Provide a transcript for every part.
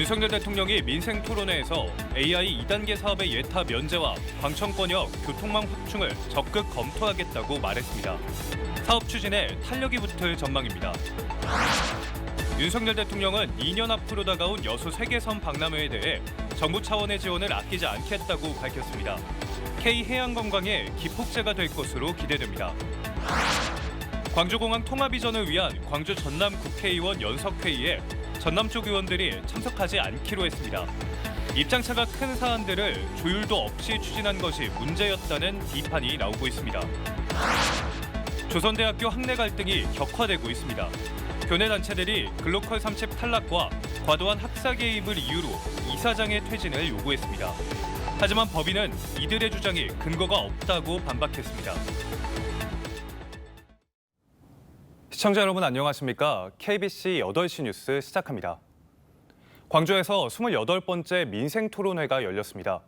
윤석열 대통령이 민생 토론회에서 AI 2단계 사업의 예타 면제와 광천권역 교통망 확충을 적극 검토하겠다고 말했습니다. 사업 추진에 탄력이 붙을 전망입니다. 윤석열 대통령은 2년 앞으로 다가온 여수 세계섬 박람회에 대해 정부 차원의 지원을 아끼지 않겠다고 밝혔습니다. K해양관광의 기폭제가 될 것으로 기대됩니다. 광주공항 통합 이전을 위한 광주 전남 국회의원 연석회의에 전남 쪽 의원들이 참석하지 않기로 했습니다. 입장차가 큰 사안들을 조율도 없이 추진한 것이 문제였다는 비판이 나오고 있습니다. 조선대학교 학내 갈등이 격화되고 있습니다. 교내 단체들이 글로컬 30 탈락과 과도한 학사 개입을 이유로 이사장의 퇴진을 요구했습니다. 하지만 법인은 이들의 주장이 근거가 없다고 반박했습니다. 시청자 여러분 안녕하십니까? KBC 8시 뉴스 시작합니다. 광주에서 28번째 민생토론회가 열렸습니다.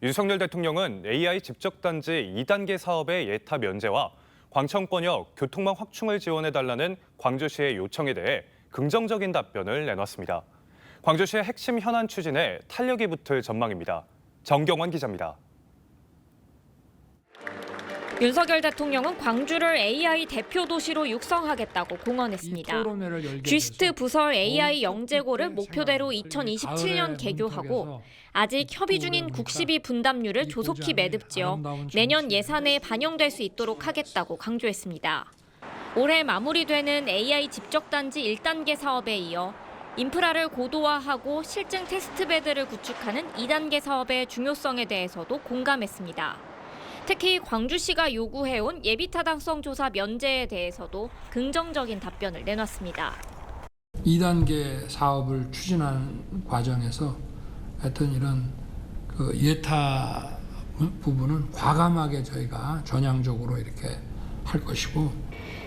윤석열 대통령은 AI 집적단지 2단계 사업의 예타 면제와 광천권역 교통망 확충을 지원해달라는 광주시의 요청에 대해 긍정적인 답변을 내놨습니다. 광주시의 핵심 현안 추진에 탄력이 붙을 전망입니다. 정경환 기자입니다. 윤석열 대통령은 광주를 AI 대표 도시로 육성하겠다고 공언했습니다. 쥐스트 부설 AI 영재고를 목표대로 2027년 개교하고 아직 협의 중인 국시비 분담률을 조속히 매듭지어 내년 예산에 반영될 수 있도록 하겠다고 강조했습니다. 올해 마무리되는 AI 집적단지 1단계 사업에 이어 인프라를 고도화하고 실증 테스트베드를 구축하는 2단계 사업의 중요성에 대해서도 공감했습니다. 특히 광주시가 요구해온 예비타당성 조사 면제에 대해서도 긍정적인 답변을 내놨습니다. 2단계 사업을 추진하는 과정에서 하여튼 이런 예타 부분은 과감하게 저희가 전향적으로 이렇게 할 것이고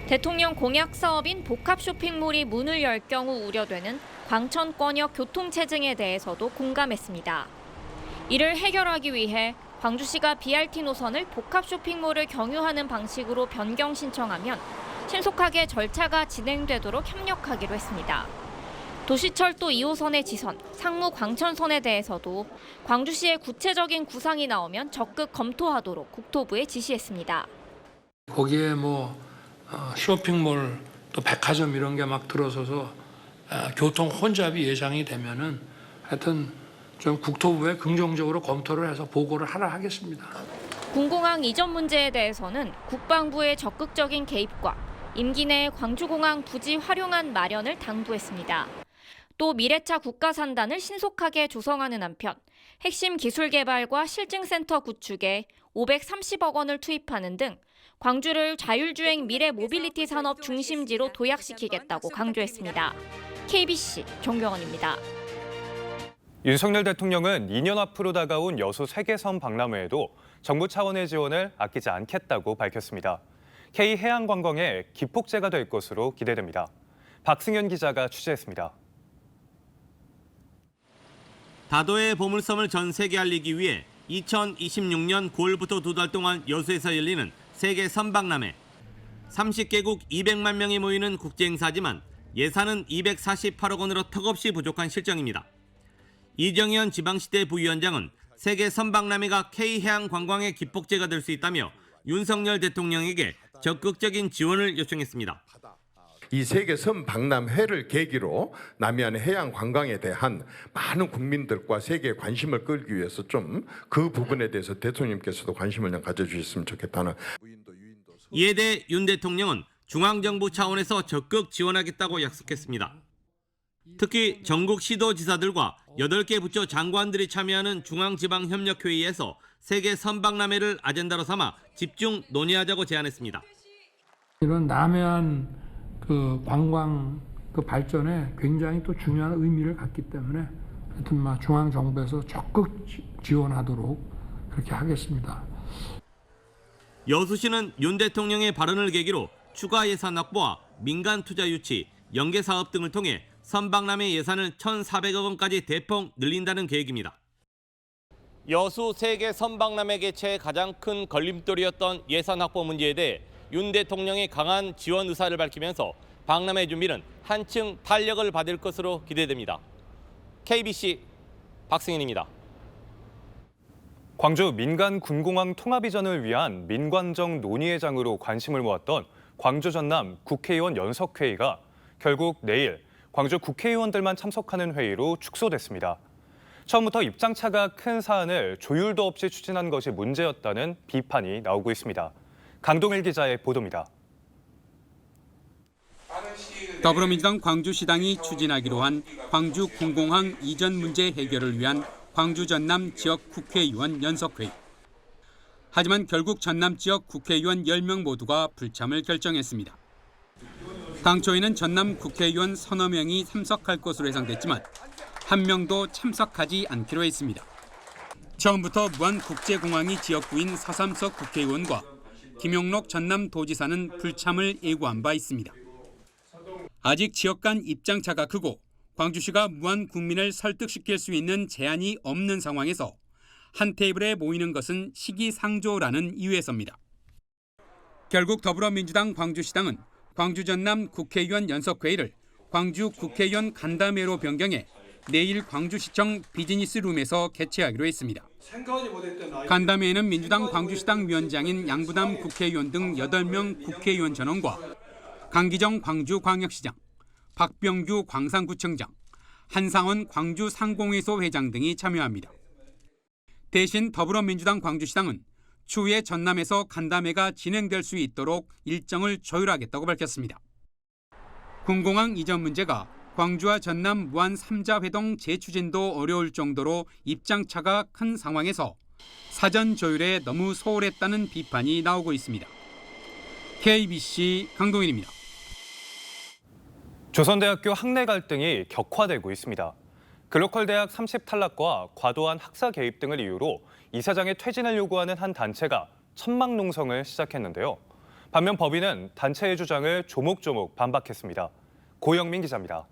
대통령 공약 사업인 복합 쇼핑몰이 문을 열 경우 우려되는 광천권역 교통체증에 대해서도 공감했습니다. 이를 해결하기 위해 광주시가 BRT 노선을 복합 쇼핑몰을 경유하는 방식으로 변경 신청하면 신속하게 절차가 진행되도록 협력하기로 했습니다. 도시철도 2호선의 지선, 상무 광천선에 대해서도 광주시의 구체적인 구상이 나오면 적극 검토하도록 국토부에 지시했습니다. 거기에 쇼핑몰 또 백화점 이런 게 막 들어서서 교통 혼잡이 예상이 되면은 하여튼 좀 국토부에 긍정적으로 검토를 해서 보고를 하라 하겠습니다. 군공항 이전 문제에 대해서는 국방부의 적극적인 개입과 임기 내 광주공항 부지 활용안 마련을 당부했습니다. 또 미래차 국가산단을 신속하게 조성하는 한편 핵심 기술 개발과 실증센터 구축에 530억 원을 투입하는 등 광주를 자율주행 미래 모빌리티 산업 중심지로 도약시키겠다고 강조했습니다. KBC 정경원입니다. 윤석열 대통령은 2년 앞으로 다가온 여수 세계섬 박람회에도 정부 차원의 지원을 아끼지 않겠다고 밝혔습니다. K해양관광의 기폭제가 될 것으로 기대됩니다. 박승현 기자가 취재했습니다. 다도의 보물섬을 전 세계에 알리기 위해 2026년 9월부터 2달 동안 여수에서 열리는 세계 섬박람회. 30개국 200만 명이 모이는 국제행사지만 예산은 248억 원으로 턱없이 부족한 실정입니다. 이정현 지방시대 부위원장은 세계 섬박람회가 K해양관광의 기폭제가 될 수 있다며 윤석열 대통령에게 적극적인 지원을 요청했습니다. 이 세계 섬박람회를 계기로 남해안의 해양 관광에 대한 많은 국민들과 세계의 관심을 끌기 위해서 좀 그 부분에 대해서 대통령님께서도 관심을 좀 가져주셨으면 좋겠다는. 이에 대해 윤 대통령은 중앙정부 차원에서 적극 지원하겠다고 약속했습니다. 특히 전국 시도지사들과 8개 부처 장관들이 참여하는 중앙지방협력회의에서 세계 섬박람회를 아젠다로 삼아 집중 논의하자고 제안했습니다. 이런 남해안 관광 발전에 굉장히 또 중요한 의미를 갖기 때문에 하여튼 중앙정부에서 적극 지원하도록 그렇게 하겠습니다. 여수시는 윤 대통령의 발언을 계기로 추가 예산 확보와 민간 투자 유치, 연계 사업 등을 통해 섬박람회 예산을 1,400억 원까지 대폭 늘린다는 계획입니다. 여수 세계 섬박람회 개최의 가장 큰 걸림돌이었던 예산 확보 문제에 대해 윤 대통령이 강한 지원 의사를 밝히면서 박람회 준비는 한층 탄력을 받을 것으로 기대됩니다. KBC 박승인입니다. 광주 민간 군공항 통합 이전을 위한 민관정 논의의 장으로 관심을 모았던 광주 전남 국회의원 연석회의가 결국 내일 광주 국회의원들만 참석하는 회의로 축소됐습니다. 처음부터 입장차가 큰 사안을 조율도 없이 추진한 것이 문제였다는 비판이 나오고 있습니다. 강동일 기자의 보도입니다. 더불어민주당 광주시당이 추진하기로 한 광주 군공항 이전 문제 해결을 위한 광주 전남 지역 국회의원 연석회의. 하지만 결국 전남 지역 국회의원 10명 모두가 불참을 결정했습니다. 당초에는 전남 국회의원 서너 명이 참석할 것으로 예상됐지만 한 명도 참석하지 않기로 했습니다. 처음부터 무안국제공항이 지역구인 서삼석 국회의원과 김용록 전남도지사는 불참을 예고한 바 있습니다. 아직 지역 간 입장차가 크고 광주시가 무안 국민을 설득시킬 수 있는 제한이 없는 상황에서 한 테이블에 모이는 것은 시기상조라는 이유에서입니다. 결국 더불어민주당 광주시당은 광주 전남 국회의원 연석회의를 광주 국회의원 간담회로 변경해 내일 광주시청 비즈니스룸에서 개최하기로 했습니다. 간담회에는 민주당 광주시당 위원장인 양부남 국회의원 등 8명 국회의원 전원과 강기정 광주광역시장, 박병규 광산구청장, 한상원 광주상공회소 회장 등이 참여합니다. 대신 더불어민주당 광주시당은 추후에 전남에서 간담회가 진행될 수 있도록 일정을 조율하겠다고 밝혔습니다. 군공항 이전 문제가 광주와 전남 무안 3자 회동 재추진도 어려울 정도로 입장차가 큰 상황에서 사전 조율에 너무 소홀했다는 비판이 나오고 있습니다. KBC 강동일입니다. 조선대학교 학내 갈등이 격화되고 있습니다. 글로컬 대학 30탈락과 과도한 학사 개입 등을 이유로 이사장의 퇴진을 요구하는 한 단체가 천막 농성을 시작했는데요. 반면 법인은 단체의 주장을 조목조목 반박했습니다. 고영민 기자입니다.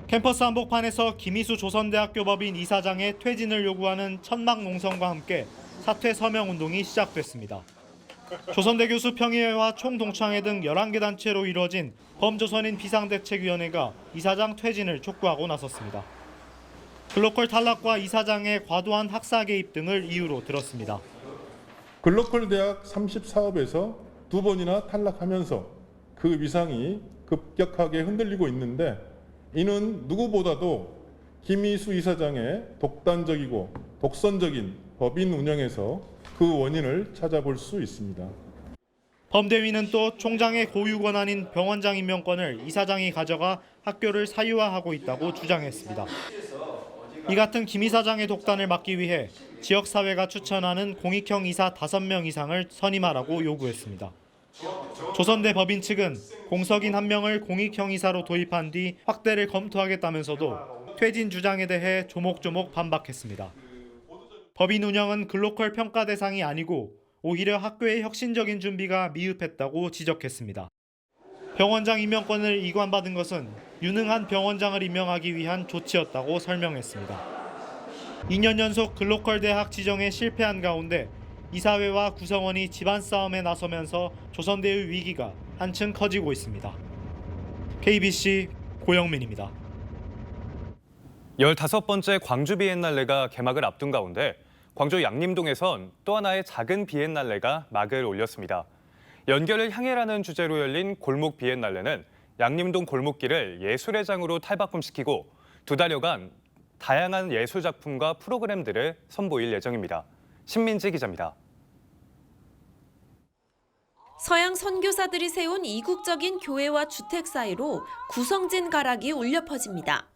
캠퍼스 한복판에서 김희수 조선대학교 법인 이사장의 퇴진을 요구하는 천막 농성과 함께 사퇴 서명 운동이 시작됐습니다. 조선대 교수 평의회와 총동창회 등 11개 단체로 이뤄진 범조선인 비상대책위원회가 이사장 퇴진을 촉구하고 나섰습니다. 글로컬 탈락과 이사장의 과도한 학사 개입 등을 이유로 들었습니다. 글로컬 대학 30사업에서 2번이나 탈락하면서 그 위상이 급격하게 흔들리고 있는데 이는 누구보다도 김희수 이사장의 독단적이고 독선적인 법인 운영에서 그 원인을 찾아볼 수 있습니다. 범대위는 또 총장의 고유 권한인 병원장 임명권을 이사장이 가져가 학교를 사유화하고 있다고 주장했습니다. 이 같은 김 이사장의 독단을 막기 위해 지역사회가 추천하는 공익형 이사 5명 이상을 선임하라고 요구했습니다. 조선대 법인 측은 공석인 1명을 공익형 이사로 도입한 뒤 확대를 검토하겠다면서도 퇴진 주장에 대해 조목조목 반박했습니다. 법인 운영은 글로컬 평가 대상이 아니고 오히려 학교의 혁신적인 준비가 미흡했다고 지적했습니다. 병원장 임명권을 이관받은 것은 유능한 병원장을 임명하기 위한 조치였다고 설명했습니다. 2년 연속 글로컬 대학 지정에 실패한 가운데 이사회와 구성원이 집안 싸움에 나서면서 조선대의 위기가 한층 커지고 있습니다. KBC 고영민입니다. 15번째 광주 비엔날레가 개막을 앞둔 가운데 광주 양림동에선 또 하나의 작은 비엔날레가 막을 올렸습니다. 연결을 향해라는 주제로 열린 골목 비엔날레는 양림동 골목길을 예술의 장으로 탈바꿈시키고 2달여간 다양한 예술 작품과 프로그램들을 선보일 예정입니다. 신민지 기자입니다. 서양 선교사들이 세운 이국적인 교회와 주택 사이로 구성진 가락이 울려 퍼집니다.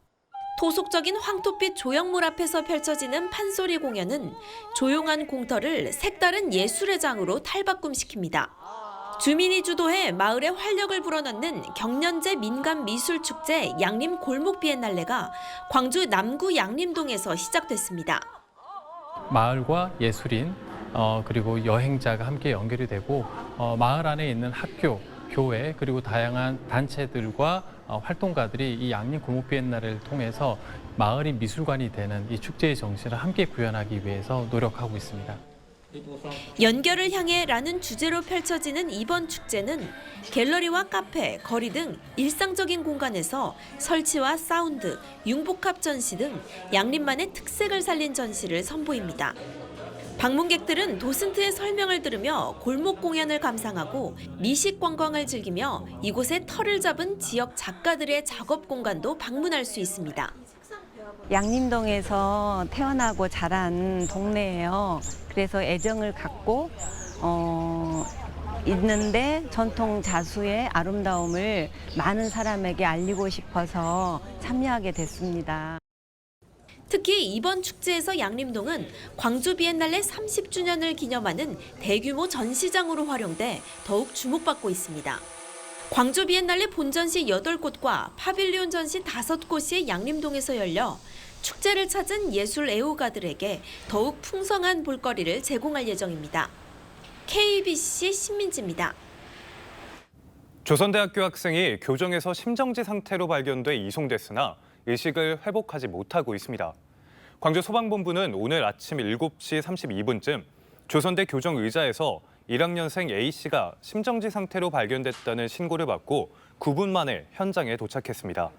토속적인 황토빛 조형물 앞에서 펼쳐지는 판소리 공연은 조용한 공터를 색다른 예술의 장으로 탈바꿈시킵니다. 주민이 주도해 마을에 활력을 불어넣는 경년제 민간 미술축제 양림 골목 비엔날레가 광주 남구 양림동에서 시작됐습니다. 마을과 예술인 그리고 여행자가 함께 연결이 되고 마을 안에 있는 학교, 교회 그리고 다양한 단체들과 활동가들이 이 양림 골목 비엔날레를 통해서 마을이 미술관이 되는 이 축제의 정신을 함께 구현하기 위해서 노력하고 있습니다. 연결을 향해라는 주제로 펼쳐지는 이번 축제는 갤러리와 카페, 거리 등 일상적인 공간에서 설치와 사운드, 융복합 전시 등 양림만의 특색을 살린 전시를 선보입니다. 방문객들은 도슨트의 설명을 들으며 골목 공연을 감상하고 미식 관광을 즐기며 이곳에 터를 잡은 지역 작가들의 작업 공간도 방문할 수 있습니다. 양림동에서 태어나고 자란 동네예요. 그래서 애정을 갖고 있는데 전통 자수의 아름다움을 많은 사람에게 알리고 싶어서 참여하게 됐습니다. 특히 이번 축제에서 양림동은 광주 비엔날레 30주년을 기념하는 대규모 전시장으로 활용돼 더욱 주목받고 있습니다. 광주 비엔날레 본전시 8곳과 파빌리온 전시 5곳이 양림동에서 열려 축제를 찾은 예술 애호가들에게 더욱 풍성한 볼거리를 제공할 예정입니다. KBC 신민지입니다. 조선대학교 학생이 교정에서 심정지 상태로 발견돼 이송됐으나 의식을 회복하지 못하고 있습니다. 광주 소방본부는 오늘 아침 7시 32분쯤 조선대 교정의자에서 1학년생 A씨가 심정지 상태로 발견됐다는 신고를 받고 9분 만에 현장에 도착했습니다.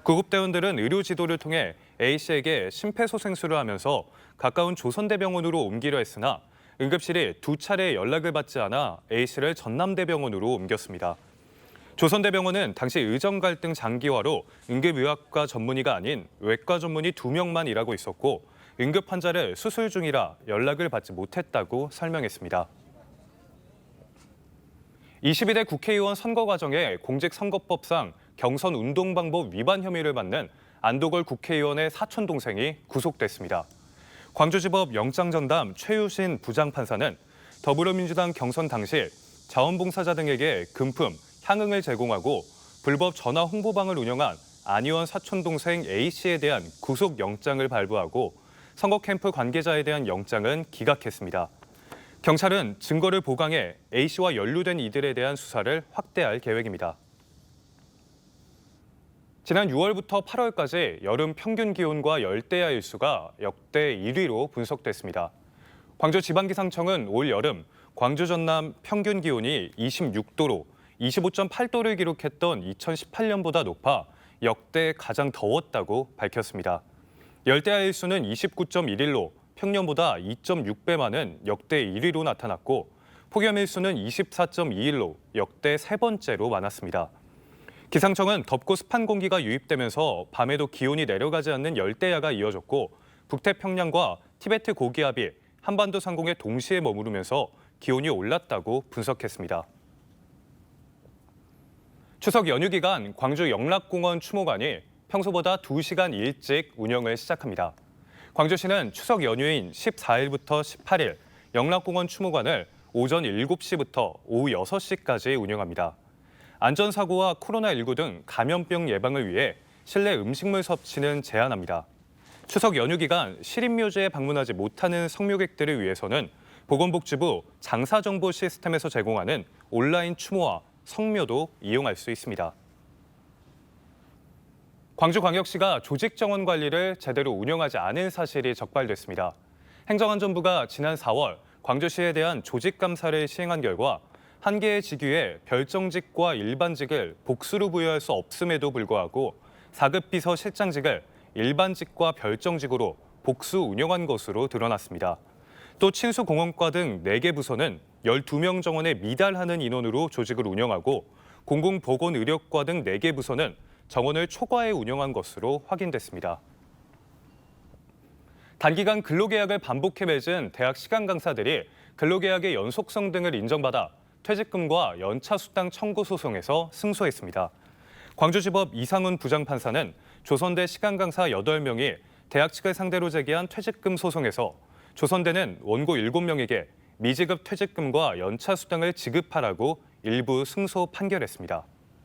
구급대원들은 의료 지도를 통해 A씨에게 심폐소생술을 하면서 가까운 조선대병원으로 옮기려 했으나 응급실이 2차례 연락을 받지 않아 A씨를 전남대병원으로 옮겼습니다. 조선대병원은 당시 의정 갈등 장기화로 응급의학과 전문의가 아닌 외과 전문의 2명만 일하고 있었고 응급 환자를 수술 중이라 연락을 받지 못했다고 설명했습니다. 22대 국회의원 선거 과정에 공직선거법상 경선 운동방법 위반 혐의를 받는 안도걸 국회의원의 사촌 동생이 구속됐습니다. 광주지법 영장전담 최유신 부장판사는 더불어민주당 경선 당시 자원봉사자 등에게 금품, 향응을 제공하고 불법 전화 홍보방을 운영한 안 의원 사촌 동생 A씨에 대한 구속영장을 발부하고 선거 캠프 관계자에 대한 영장은 기각했습니다. 경찰은 증거를 보강해 A씨와 연루된 이들에 대한 수사를 확대할 계획입니다. 지난 6월부터 8월까지 여름 평균 기온과 열대야 일수가 역대 1위로 분석됐습니다. 광주지방기상청은 올 여름 광주 전남 평균 기온이 26도로 25.8도를 기록했던 2018년보다 높아 역대 가장 더웠다고 밝혔습니다. 열대야 일수는 29.1일로 평년보다 2.6배 많은 역대 1위로 나타났고 폭염 일수는 24.2일로 역대 세 번째로 많았습니다. 기상청은 덥고 습한 공기가 유입되면서 밤에도 기온이 내려가지 않는 열대야가 이어졌고 북태평양과 티베트 고기압이 한반도 상공에 동시에 머무르면서 기온이 올랐다고 분석했습니다. 추석 연휴 기간 광주 영락공원 추모관이 평소보다 2시간 일찍 운영을 시작합니다. 광주시는 추석 연휴인 14일부터 18일 영락공원 추모관을 오전 7시부터 오후 6시까지 운영합니다. 안전사고와 코로나19 등 감염병 예방을 위해 실내 음식물 섭취는 제한합니다. 추석 연휴 기간 시립묘지에 방문하지 못하는 성묘객들을 위해서는 보건복지부 장사정보 시스템에서 제공하는 온라인 추모와 성묘도 이용할 수 있습니다. 광주광역시가 조직정원 관리를 제대로 운영하지 않은 사실이 적발됐습니다. 행정안전부가 지난 4월 광주시에 대한 조직감사를 시행한 결과 한 개의 직위에 별정직과 일반직을 복수로 부여할 수 없음에도 불구하고 4급 비서실장직을 일반직과 별정직으로 복수 운영한 것으로 드러났습니다. 또 친수공원과 등 4개 부서는 12명 정원에 미달하는 인원으로 조직을 운영하고 공공보건의료과 등 4개 부서는 정원을 초과해 운영한 것으로 확인됐습니다. 단기간 근로계약을 반복해 맺은 대학 시간 강사들이 근로계약의 연속성 등을 인정받아 퇴직금과 연차 수당 청구 소송에서 승소했습니다. 광주지법 이상훈 부장판사는 조선대 시간 강사 8명이 대학 측을 상대로 제기한 퇴직금 소송에서 조선대는 원고 7명에게 미지급 퇴직금과 연차 수당을 지급하라고 일부 승소 판결했습니다.